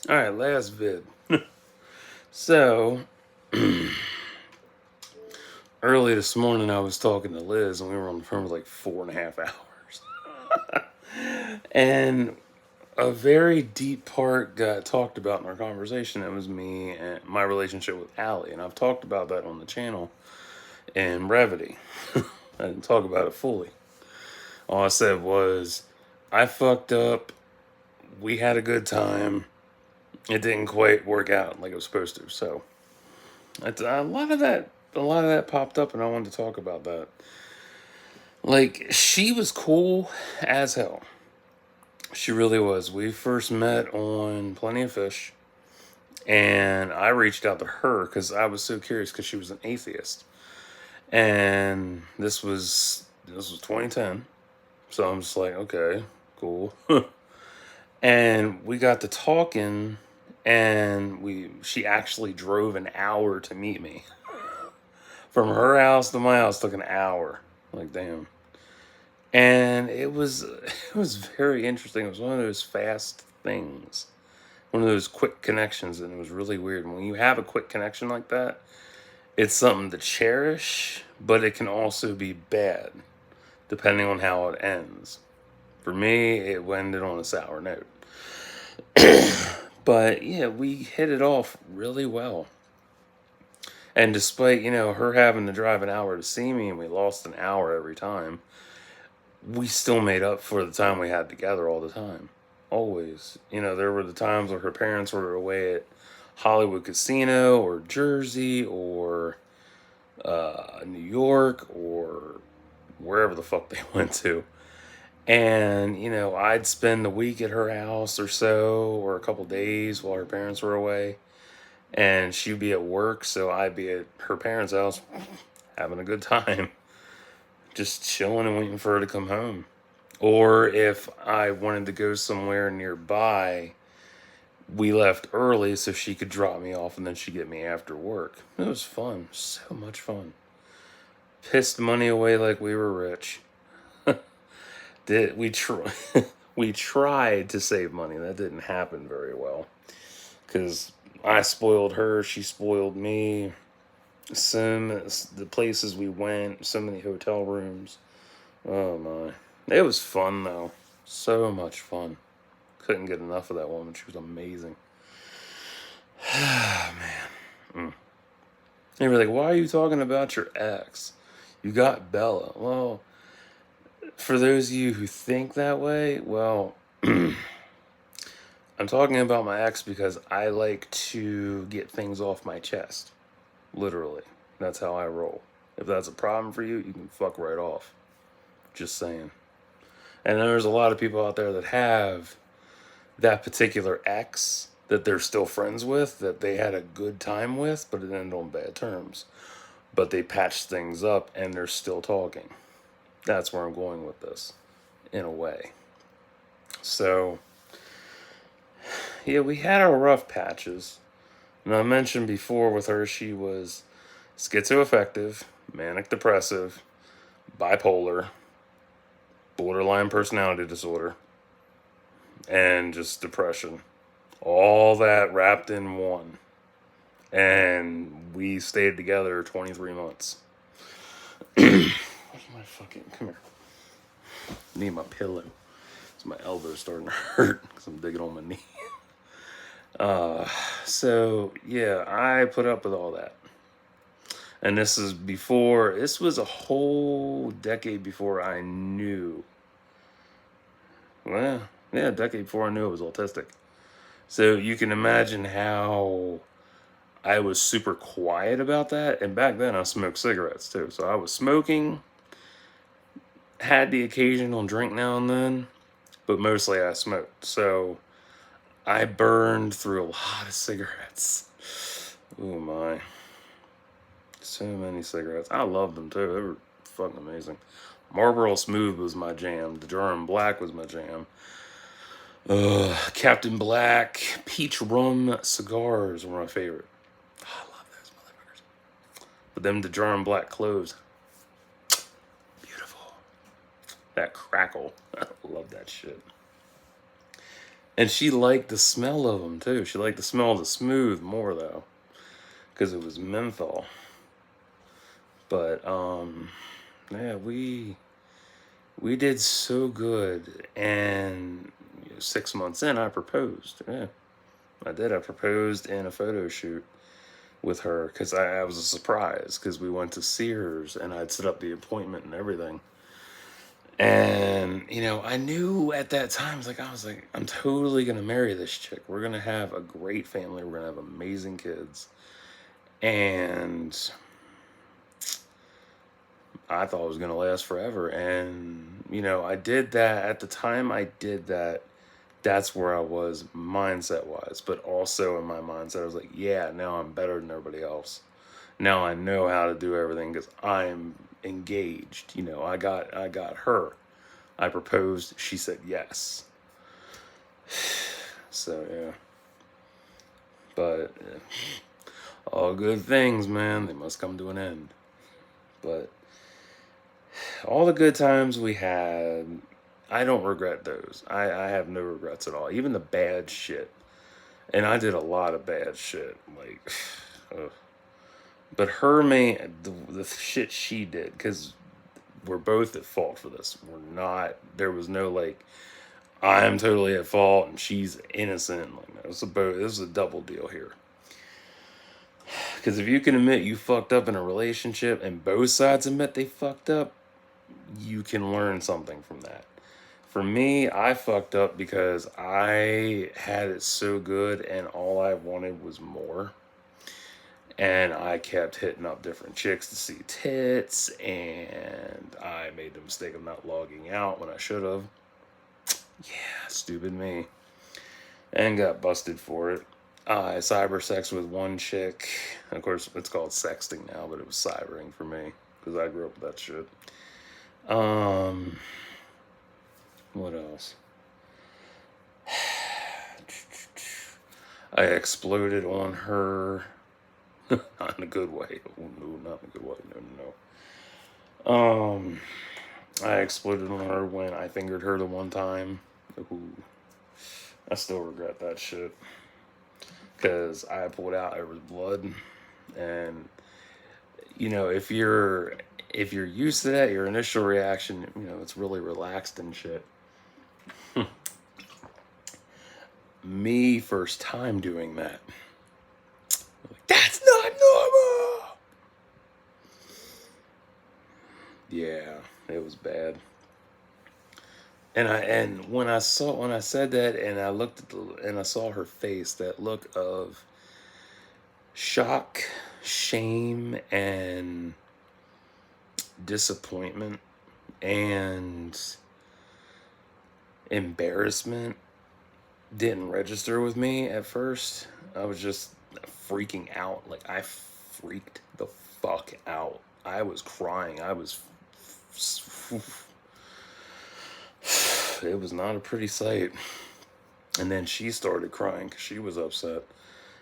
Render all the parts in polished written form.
All right, last vid. So, early this morning, I was talking to Liz, and we were on the phone for like 4.5 hours. And a very deep part got talked about in our conversation. It was me and my relationship with Allie. And I've talked about that on the channel in brevity. I didn't talk about it fully. All I said was, I fucked up. We had a good time. It didn't quite work out like it was supposed to. So, it's, a lot of that popped up, and I wanted to talk about that. Like, she was cool as hell. She really was. We first met on Plenty of Fish, and I reached out to her because I was so curious because she was an atheist, and this was 2010, so I'm just like, okay, cool, and we got to talking, and she actually drove an hour to meet me from her house to my house. Took an hour, like damn. And it was very interesting. It was one of those fast things, one of those quick connections, and it was really weird. When you have a quick connection like that, it's something to cherish, but it can also be bad, depending on how it ends. For me, it ended on a sour note. But yeah, we hit it off really well. And despite, her having to drive an hour to see me, and we lost an hour every time, we still made up for the time we had together all the time. Always. There were the times where her parents were away at Hollywood Casino or Jersey or New York or wherever the fuck they went to. And, I'd spend the week at her house or so, or a couple days while her parents were away. And she'd be at work, so I'd be at her parents' house having a good time. Just chilling and waiting for her to come home. Or if I wanted to go somewhere nearby, we left early so she could drop me off and then she'd get me after work. It was fun. So much fun. Pissed money away like we were rich. We tried to save money. That didn't happen very well. Because I spoiled her, she spoiled me. The places we went, so many hotel rooms. Oh my. It was fun though. So much fun. Couldn't get enough of that woman. She was amazing. Man. They were like, why are you talking about your ex? You got Bella. Well, for those of you who think that way, well, I'm talking about my ex because I like to get things off my chest. Literally. That's how I roll. If that's a problem for you, you can fuck right off. Just saying. And there's a lot of people out there that have that particular ex that they're still friends with, that they had a good time with, but it ended on bad terms. But they patched things up and they're still talking. That's where I'm going with this, in a way. So, yeah, we had our rough patches. And I mentioned before with her, she was schizoaffective, manic depressive, bipolar, borderline personality disorder, and just depression. All that wrapped in one. And we stayed together 23 months. Where's my fucking... Come here. I need my pillow. So my elbow's starting to hurt because I'm digging on my knee. So, yeah, I put up with all that. And this was a whole decade before I knew. Well, yeah, a decade before I knew I was autistic. So you can imagine how I was super quiet about that. And back then I smoked cigarettes too. So I was smoking, had the occasional drink now and then, but mostly I smoked. So I burned through a lot of cigarettes. Oh my. So many cigarettes. I loved them too. They were fucking amazing. Marlboro Smooth was my jam. The Durham Black was my jam. Captain Black, Peach Rum cigars were my favorite. Oh, I love those motherfuckers. But them the Durham Black cloves. Beautiful. That crackle. I love that shit. And she liked the smell of them too. She liked the smell of the smooth more though, because it was menthol. But yeah, we did so good, and 6 months in, I proposed. Yeah, I did. I proposed in a photo shoot with her because I was a surprise because we went to Sears and I'd set up the appointment and everything. And I knew at that time, I was like, I'm totally gonna marry this chick. We're gonna have a great family. We're gonna have amazing kids. And I thought it was gonna last forever. And I did that at the time. I did that. That's where I was mindset wise, but also in my mindset, I was like, yeah, now I'm better than everybody else. Now I know how to do everything because I'm engaged. I got her. I proposed. She said yes. So yeah, but all good things, man, they must come to an end. But all the good times we had, I don't regret those. I have no regrets at all. Even the bad shit, and I did a lot of bad shit. Like, ugh. But her main the shit she did, because we're both at fault for this. We're not. There was no like, I'm totally at fault and she's innocent. Like, no, this is a double deal here. Because if you can admit you fucked up in a relationship and both sides admit they fucked up, you can learn something from that. For me, I fucked up because I had it so good and all I wanted was more. And I kept hitting up different chicks to see tits, and I made the mistake of not logging out when I should have. Yeah, stupid me. And got busted for it. I cyber sex with one chick. Of course, it's called sexting now, but it was cybering for me because I grew up with that shit. What else? I exploded on her. Not in a good way. Oh, no, not in a good way. No. I exploded on her when I fingered her the one time. Ooh, I still regret that shit. Because I pulled out, there was blood. And, if you're used to that, your initial reaction, it's really relaxed and shit. Me, first time doing that. Like, that's not normal! Yeah, it was bad. And when I said that and I looked at and I saw her face, that look of shock, shame, and disappointment and embarrassment didn't register with me at first. I was just freaking out. Like, I freaked the fuck out. I was crying. It was not a pretty sight. And then she started crying because she was upset.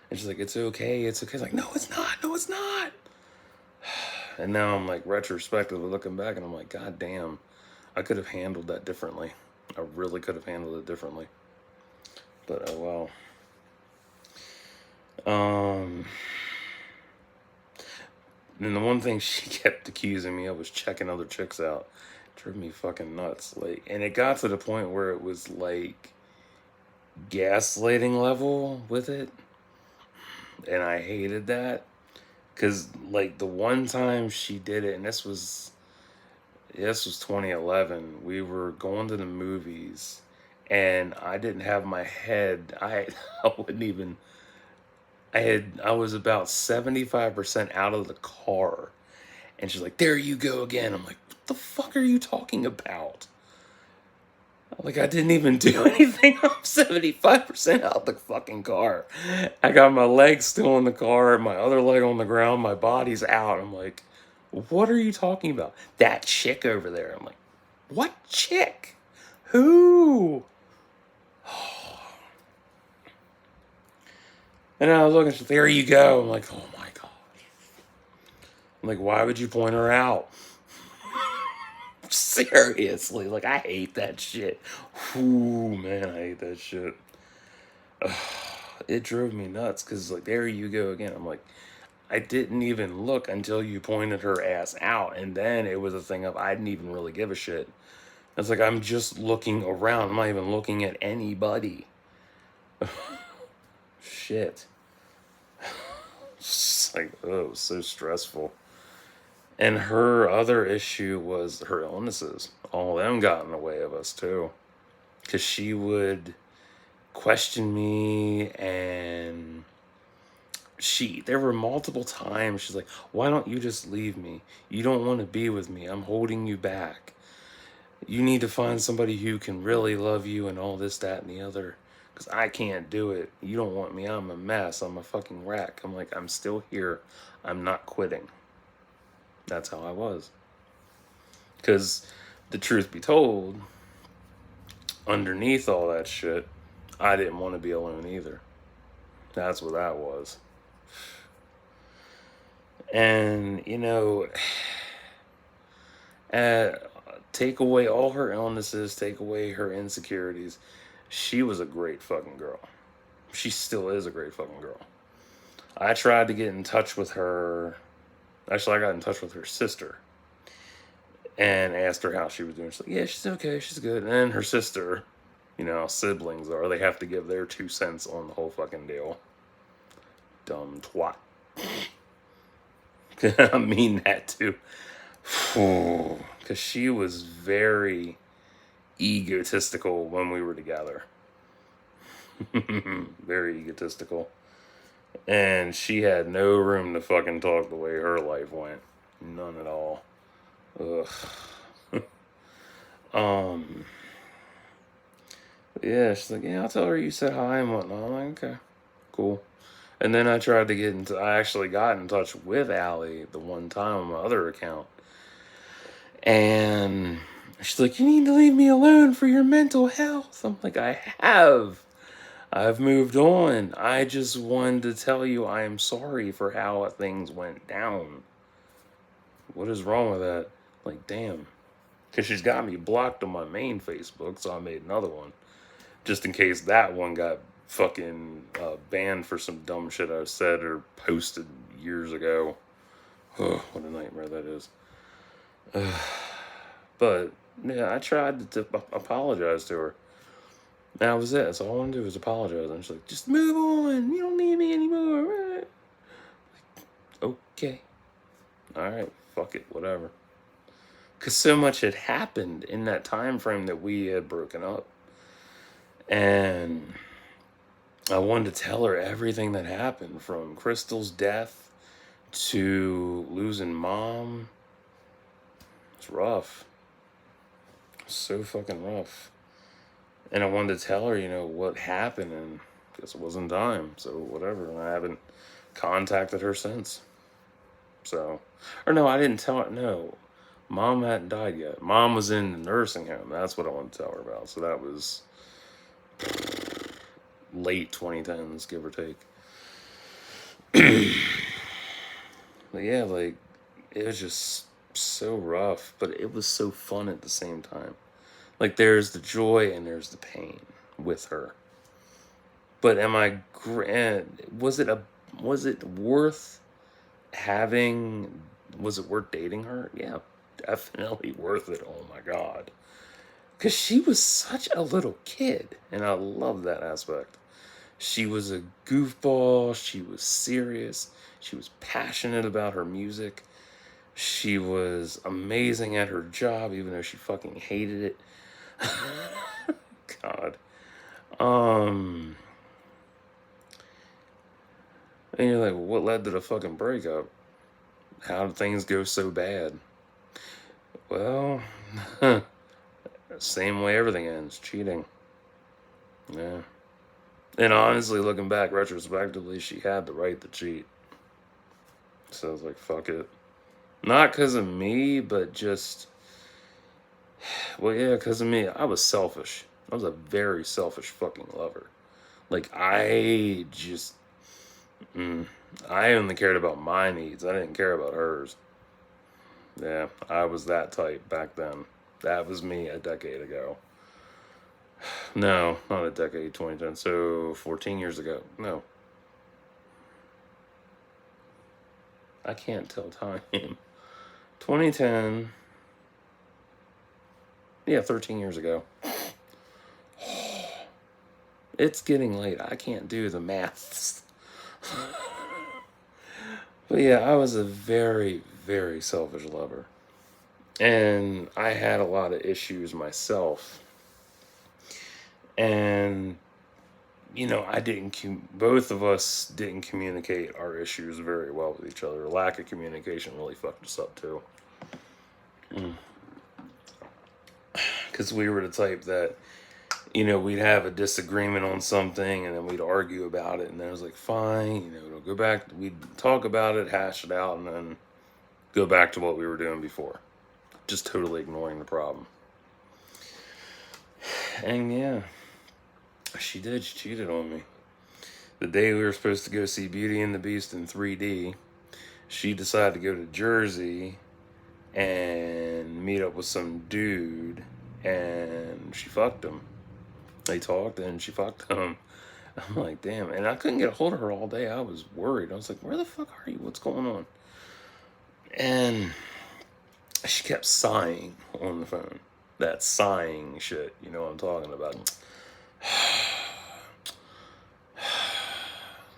And she's like, it's okay. It's okay. It's like, no, it's not. No, it's not. And now I'm like retrospectively looking back and I'm like, God damn, I could have handled that differently. I really could have handled it differently. But oh well. And the one thing she kept accusing me of was checking other chicks out. It drove me fucking nuts. Like, and it got to the point where it was like gaslighting level with it. And I hated that. Cause like the one time she did it, and this was 2011. We were going to the movies, and I didn't have my head. I wouldn't even. I was about 75% out of the car, and she's like, "There you go again." I'm like, "What the fuck are you talking about?" Like, I didn't even do anything. I'm 75% out the fucking car. I got my legs still in the car, my other leg on the ground, my body's out. I'm like, what are you talking about? That chick over there. I'm like, what chick? Who? And I was looking, she's like, there you go. I'm like, oh my gosh. I'm like, why would you point her out? Seriously, like, I hate that shit. Ooh, man, I hate that shit. It drove me nuts because, like, there you go again. I'm like, I didn't even look until you pointed her ass out. And then it was a thing of, I didn't even really give a shit. It's like, I'm just looking around. I'm not even looking at anybody. Shit. It's like, oh, it was so stressful. And her other issue was her illnesses. All of them got in the way of us, too. Because she would question me, and there were multiple times she's like, why don't you just leave me? You don't want to be with me. I'm holding you back. You need to find somebody who can really love you and all this, that, and the other. Because I can't do it. You don't want me. I'm a mess. I'm a fucking wreck. I'm like, I'm still here. I'm not quitting. That's how I was. Because the truth be told, underneath all that shit, I didn't want to be alone either. That's what that was. And, uh, take away all her illnesses, take away her insecurities. She was a great fucking girl. She still is a great fucking girl. I tried to get in touch with her. Actually, I got in touch with her sister and asked her how she was doing. She's like, yeah, she's okay, she's good. And then her sister, how siblings are, they have to give their 2 cents on the whole fucking deal. Dumb twat. I mean that too. Because she was very egotistical when we were together. Very egotistical. And she had no room to fucking talk the way her life went. None at all. Ugh. Yeah, she's like, yeah, I'll tell her you said hi and whatnot. I'm like, okay, cool. And then I actually got in touch with Allie the one time on my other account. And she's like, you need to leave me alone for your mental health. I'm like, I've moved on. I just wanted to tell you I am sorry for how things went down. What is wrong with that? Like, damn. Because she's got me blocked on my main Facebook, so I made another one. Just in case that one got fucking banned for some dumb shit I said or posted years ago. Oh, what a nightmare that is. But, yeah, I tried to apologize to her. That was it. That's all I wanted to do was apologize. And she's like, just move on. You don't need me anymore. Like, okay. Alright, fuck it, whatever. Because so much had happened in that time frame that we had broken up. And I wanted to tell her everything that happened, from Crystal's death to losing Mom. It's rough. So fucking rough. And I wanted to tell her, what happened, and I guess it wasn't time, so whatever. And I haven't contacted her since. So, or no, I didn't tell her, no. Mom hadn't died yet. Mom was in the nursing home. That's what I wanted to tell her about. So that was late 2010s, give or take. But yeah, like, it was just so rough, but it was so fun at the same time. Like, there's the joy and there's the pain with her. But was it worth having, was it worth dating her? Yeah, definitely worth it. Oh my God. Because she was such a little kid, and I love that aspect. She was a goofball, she was serious, she was passionate about her music, she was amazing at her job, even though she fucking hated it. God. And you're like, what led to the fucking breakup? How did things go so bad? Well, same way everything ends, cheating. Yeah. And honestly, looking back retrospectively, she had the right to cheat. So I was like, fuck it. Not because of me, but just, well, yeah, because of me. I was selfish. I was a very selfish fucking lover. Like, I only cared about my needs. I didn't care about hers. Yeah, I was that type back then. That was me a decade ago. No, not a decade, 2010. So 14 years ago. No, I can't tell time. 2010. Yeah, 13 years ago. It's getting late. I can't do the maths. But yeah, I was a very, very selfish lover. And I had a lot of issues myself. And, both of us didn't communicate our issues very well with each other. Lack of communication really fucked us up too. Because we were the type that, we'd have a disagreement on something and then we'd argue about it. And then it was like, fine, it'll go back. We'd talk about it, hash it out, and then go back to what we were doing before. Just totally ignoring the problem. And yeah, she did. She cheated on me. The day we were supposed to go see Beauty and the Beast in 3D, she decided to go to Jersey and meet up with some dude, and she fucked him. They talked and she fucked him. I'm like, damn. And I couldn't get a hold of her all day. I was worried. I was like, where the fuck are you? What's going on? And she kept sighing on the phone. That sighing shit, you know what I'm talking about.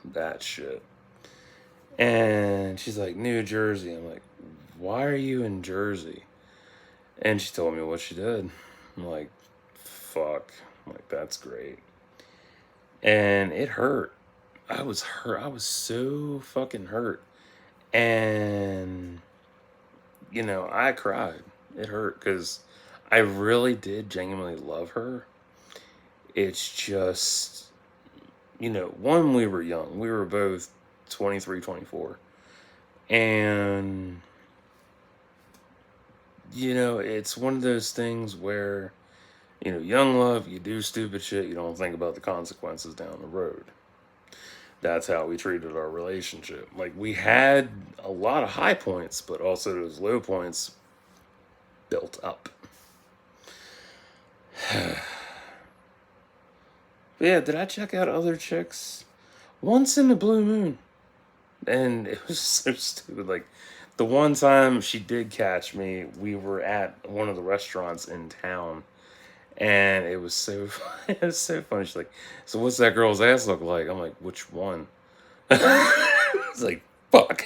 That shit. And she's like, New Jersey. I'm like, why are you in Jersey? And she told me what she did. I'm like, fuck. I'm like, that's great. And it hurt. I was hurt. I was so fucking hurt. And, I cried. It hurt because I really did genuinely love her. It's just, one, we were young. We were both 23, 24. And, it's one of those things where, young love, you do stupid shit, you don't think about the consequences down the road. That's how we treated our relationship. Like, we had a lot of high points, but also those low points built up. But yeah, did I check out other chicks? Once in the blue moon. And it was so stupid. Like, the one time she did catch me, we were at one of the restaurants in town. And it was so it was so funny. She's like, so what's that girl's ass look like? I'm like, which one? It's like, fuck.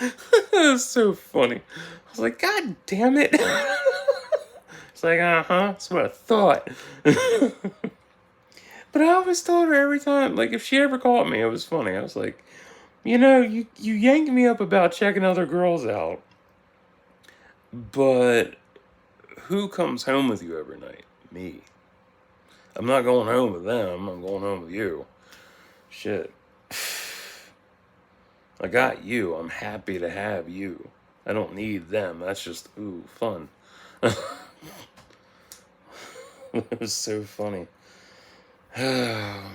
It was so funny. I was like, God damn it. It's like, that's what I thought. But I always told her every time, like, if she ever caught me, it was funny. I was like, you yanked me up about checking other girls out. But who comes home with you every night? Me. I'm not going home with them. I'm going home with you. Shit. I got you. I'm happy to have you. I don't need them. That's just, ooh, fun. It was so funny. Oh,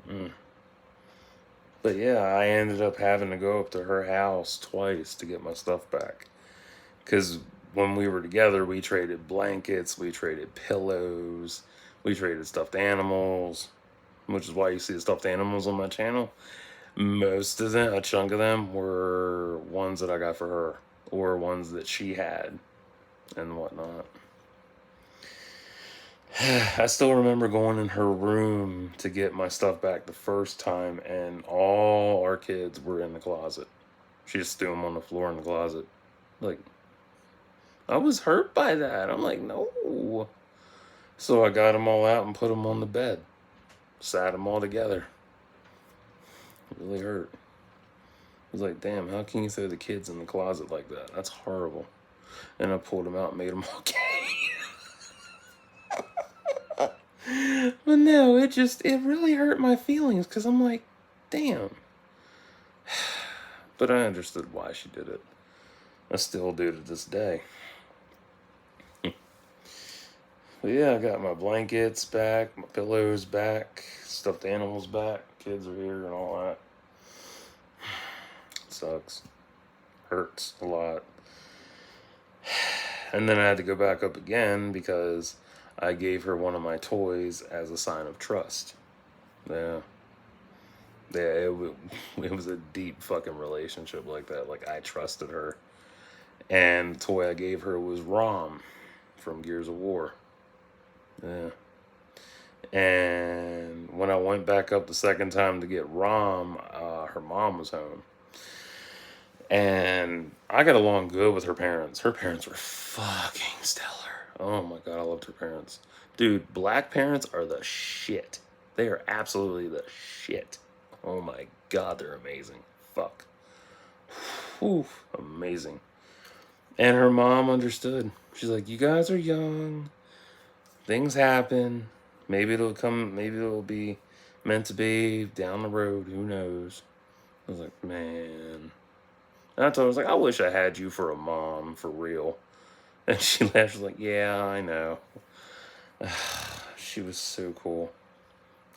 my. But yeah, I ended up having to go up to her house twice to get my stuff back. Because when we were together, we traded blankets, we traded pillows, we traded stuffed animals, which is why you see the stuffed animals on my channel. Most of them, a chunk of them, were ones that I got for her, or ones that she had, and whatnot. I still remember going in her room to get my stuff back the first time, and all our kids were in the closet. She just threw them on the floor in the closet. Like, I was hurt by that. I'm like, no. So I got them all out and put them on the bed. Sat them all together. It really hurt. I was like, damn, how can you throw the kids in the closet like that? That's horrible. And I pulled them out and made them all gay. But no, it really hurt my feelings because I'm like, damn. But I understood why she did it. I still do to this day. But yeah, I got my blankets back, my pillows back, stuffed animals back, kids are here and all that. It sucks. Hurts a lot. And then I had to go back up again because I gave her one of my toys as a sign of trust. Yeah. Yeah, it was a deep fucking relationship like that. Like, I trusted her. And the toy I gave her was Rom from Gears of War. Yeah. And when I went back up the second time to get Rom, her mom was home. And I got along good with her parents. Her parents were fucking stellar. Oh my god, I loved her parents. Dude, black parents are the shit. They are absolutely the shit. Oh my god, they're amazing. Fuck. Whew, amazing. And her mom understood. She's like, you guys are young. Things happen. Maybe it'll be meant to be down the road. Who knows? I was like, man. And I told her, I was like, I wish I had you for a mom, for real. And she laughed. She was like, yeah, I know. She was so cool.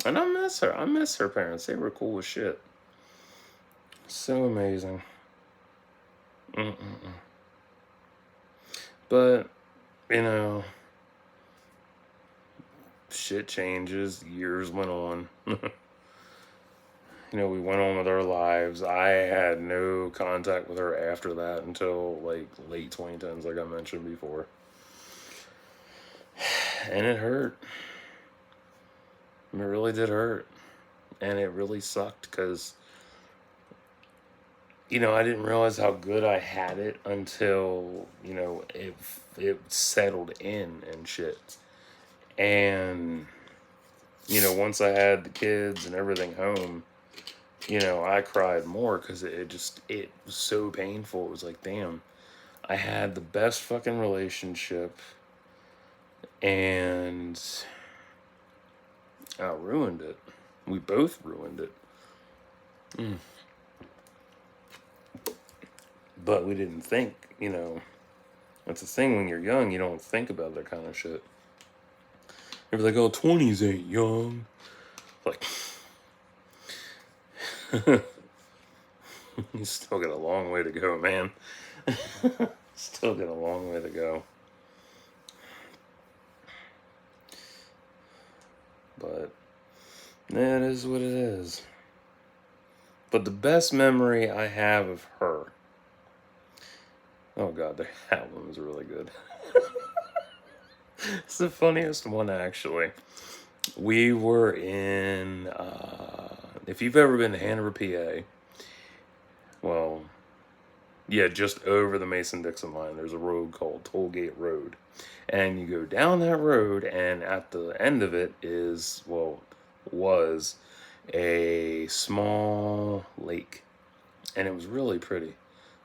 And I miss her. I miss her parents. They were cool as shit. So amazing. Mm-mm-mm. But, you know, shit changes. Years went on. You know, we went on with our lives. I had no contact with her after that until like late 2010s, like I mentioned before. And it hurt. It really did hurt. And it really sucked because, you know, I didn't realize how good I had it until, you know, it settled in and shit. And, you know, once I had the kids and everything home, you know, I cried more because it was so painful. It was like, damn, I had the best fucking relationship and I ruined it. We both ruined it. Mm. But we didn't think, you know, that's the thing when you're young, you don't think about that kind of shit. You're like, oh, 20s ain't young. Like, you still got a long way to go, man. Still got a long way to go. But that is what it is. But the best memory I have of her. Oh god, that one was really good. It's the funniest one, actually. We were in, if you've ever been to Hanover, PA, well, yeah, just over the Mason-Dixon line, there's a road called Tollgate Road. And you go down that road, and at the end of it was a small lake. And it was really pretty.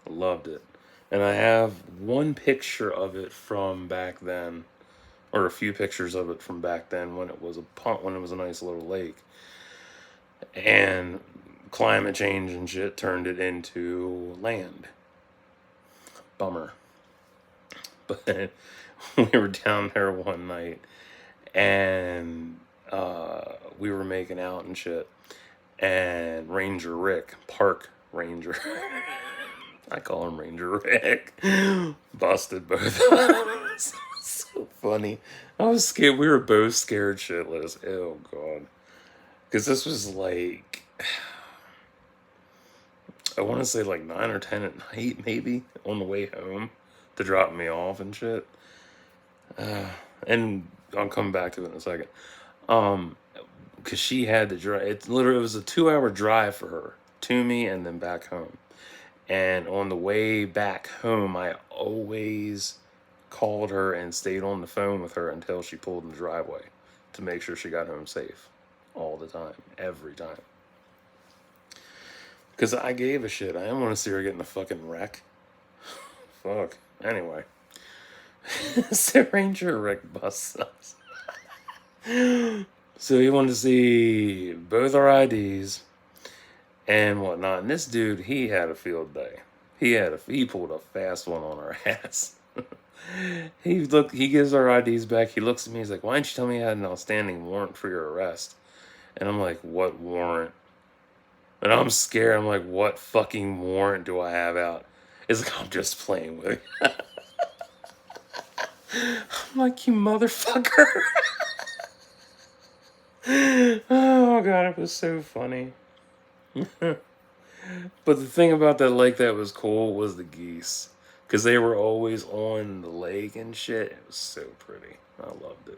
I loved it. And I have one picture of it from back then, or a few pictures of it from back then when it was a nice little lake. And climate change and shit turned it into land. Bummer. But we were down there one night and we were making out and shit. And Ranger Rick, Park Ranger, I call him Ranger Rick, busted both of us. So funny. I was scared. We were both scared shitless. Oh, God. Because this was like, I want to say like 9 or 10 at night, maybe, on the way home to drop me off and shit. And I'll come back to it in a second. Because she had to drive. It was a 2-hour drive for her to me and then back home. And on the way back home, I always called her and stayed on the phone with her until she pulled in the driveway to make sure she got home safe. All the time. Every time. Because I gave a shit. I didn't want to see her get in a fucking wreck. Fuck. Anyway. So Ranger Rick busts us. So he wanted to see both our IDs and whatnot. And this dude, he had a field day. He pulled a fast one on our ass. He gives our IDs back. He looks at me. He's like, "Why didn't you tell me you had an outstanding warrant for your arrest?" And I'm like, "What warrant?" And I'm scared. I'm like, "What fucking warrant do I have out?" It's like, I'm just playing with it. I'm like, you motherfucker. Oh god, it was so funny. But the thing about that lake that was cool was the geese. Because they were always on the lake and shit. It was so pretty. I loved it.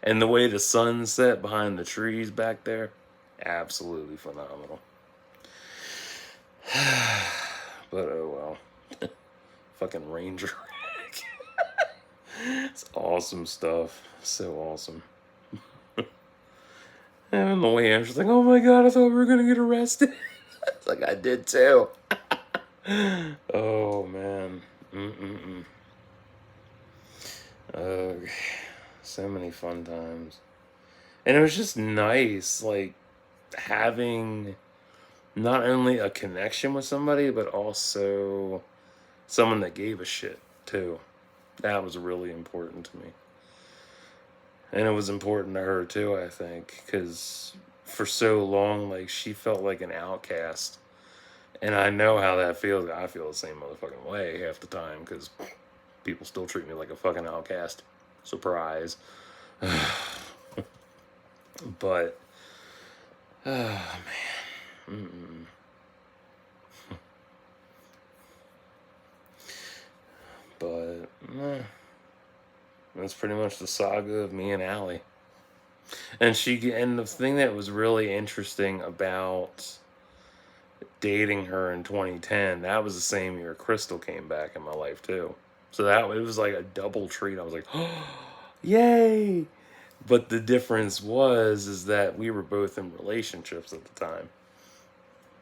And the way the sun set behind the trees back there, absolutely phenomenal. But oh well. Fucking ranger. It's awesome stuff. So awesome. And on the way, I was like, oh my god, I thought we were going to get arrested. It's like, I did too. Oh man. Mm-mm-mm. Uh, so many fun times. And it was just nice, like, having not only a connection with somebody, but also someone that gave a shit, too. That was really important to me. And it was important to her, too, I think, because for so long, like, she felt like an outcast. And I know how that feels. I feel the same motherfucking way half the time, because people still treat me like a fucking outcast. Surprise. But, oh man. Mm-mm. But, that's pretty much the saga of me and Allie. And and the thing that was really interesting about dating her in 2010, that was the same year Crystal came back in my life too. So it was like a double treat. I was like, oh, yay! But the difference is that we were both in relationships at the time.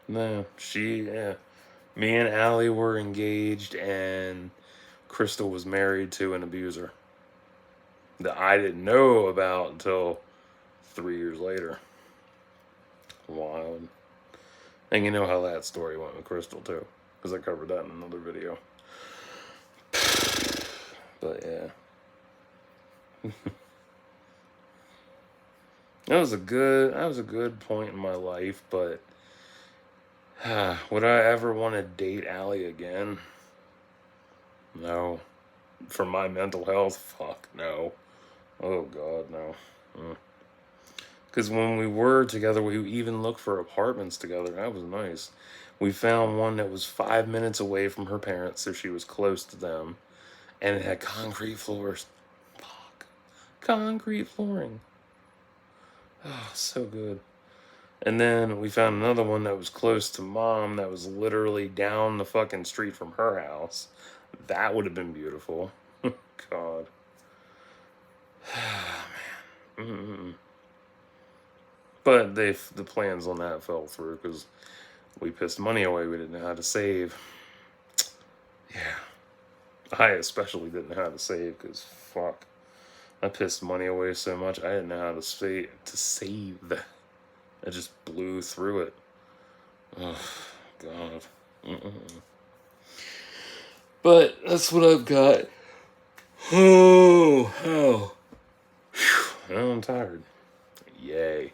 No, yeah. Me and Allie were engaged, and Crystal was married to an abuser that I didn't know about until 3 years later. Wild. And you know how that story went with Crystal, too, because I covered that in another video. But yeah. That was a good point in my life, but would I ever want to date Allie again? No. For my mental health, fuck no. Oh god, no. Because when we were together, we even looked for apartments together. That was nice. We found one that was 5 minutes away from her parents, so she was close to them. And it had concrete floors. Fuck. Concrete flooring. Oh, so good. And then we found another one that was close to mom, that was literally down the fucking street from her house. That would have been beautiful. God. Man. Mm-mm. But the plans on that fell through because we pissed money away. We didn't know how to save. Yeah. I especially didn't know how to save because fuck. I pissed money away so much I didn't know how to save. I just blew through it. Oh god. Mm-mm. But that's what I've got. Oh. Whew. I'm tired. Yay.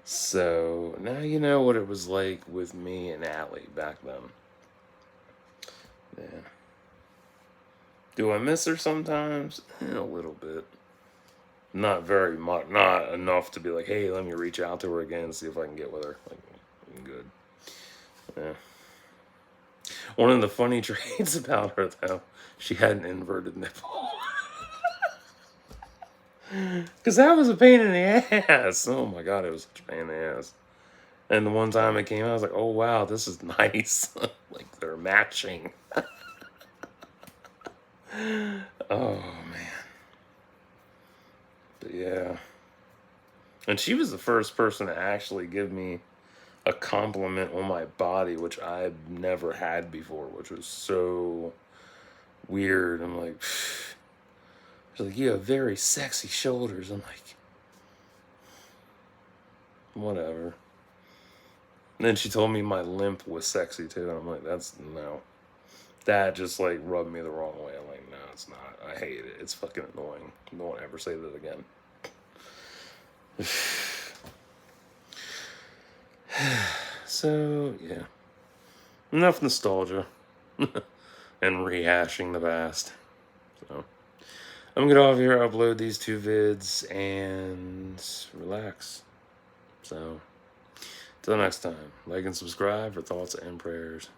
So now you know what it was like with me and Allie back then. Yeah. Do I miss her sometimes? A little bit. Not very much. Not enough to be like, hey, let me reach out to her again and see if I can get with her. Like, I'm good. Yeah. One of the funny traits about her, though, she had an inverted nipple. Because that was a pain in the ass. Oh my god, it was such a pain in the ass. And the one time it came out, I was like, oh wow, this is nice. Like, they're matching. Oh man. But yeah. And she was the first person to actually give me a compliment on my body, which I've never had before, which was so weird. I'm like, she's like, you have very sexy shoulders. I'm like, whatever. And then she told me my limp was sexy too. And I'm like, no. That just like rubbed me the wrong way. I'm like, no, it's not. I hate it. It's fucking annoying. Don't ever say that again. So, yeah. Enough nostalgia and rehashing the past. So, I'm gonna get off here, upload these 2 vids, and relax. So, till next time, like and subscribe for thoughts and prayers.